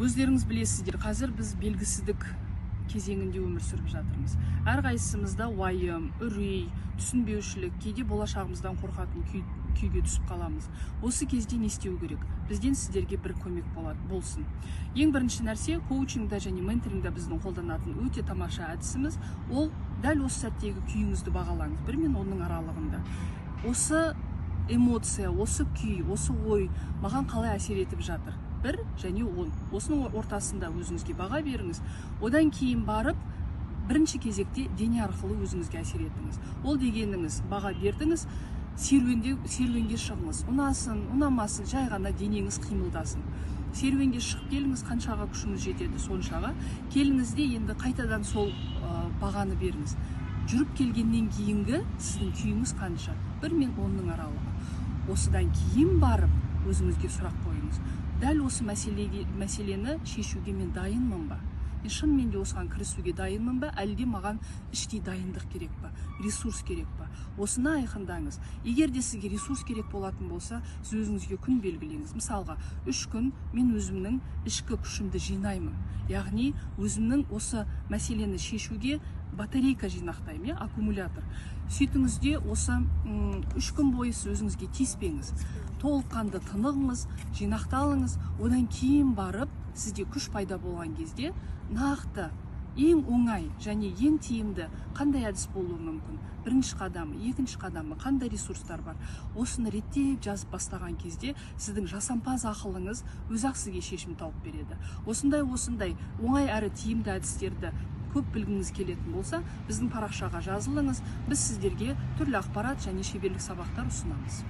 Өздеріңіз білесіздер, қазір біз белгісіздік кезеңінде өмір сүріп жатырмыз. Әрқайсымызда уайым, үрей, түсінбеушілік, кейде болашағымыздан қорқатын күйге түсіп қаламыз. Осы кезде не істеу керек? Бізден сіздерге бір көмек болсын. Ең бірінші нәрсе, коучингда және менторингда біздің қолданатын өте тамаша әдісіміз, ол дәл осы сәттегі күйіңізді бағалаңыз, 1 мен 10 аралығында. Осы эмоция, осы күй, осы ой маған қалай әсер етіп жатыр? 1 және 10. Осының ортасында өзіңізге баға беріңіз. Одан кейін барып, бірінші кезекте дене арқылы өзіңізге әсер етіңіз. Ол дегеніңіз, баға бердіңіз, серуенге шығыңыз. Ұнасын, ұнамасын, жай ғана денеңіз қимылдасын. Серуенге шығып келіңіз, қаншаға күшіңіз жетеді соншаға. Келіңіз де енді қайтадан сол бағаны беріңіз. Жүріп келгеннен кейінгі сіздің күйіңіз қанша? 1 мен 10-ның аралығы. Осыдан кейін барып, өзіңізге сұрақ қойыңыз. Дәл осы мәселені шешуге мен дайынмын ба? Мен шынымен де осыған кірісуге дайынмын ба? Әлде маған іштей дайындық керек па? Ресурс керек па? Осыны айқындаңыз. Егер де сізге ресурс керек болатын болса, сіз өзіңізге күн белгілеңіз. Мысалға, 3 күн мен өзімнің ішкі күшімді жинаймын. Яғни, өзімнің осы мәселені шешуге батарейка жинақтаймын, аккумулятор. Сөйтіңіз де осы 3 күн бойы өзіңізге тиіспеңіз. Толыққанды тынығыңыз, жинақталыңыз, одан кейін барып, сізде күш пайда болған кезде, нақты, ең оңай және ең тиімді қандай әдіс болуы мүмкін? Бірінші қадамы, екінші қадамы, қандай ресурстар бар? Осыны реттеп жазып бастаған кезде, сіздің жасампаз ақылыңыз өз-ақ сізге шешім тауып береді. Осындай оңай әрі тиімді әдістерді көп білгіңіз келетін болса, біздің парақшаға жазылыңыз, біз сіздерге түрлі ақпарат және шеберлік сабақтар ұсынамыз.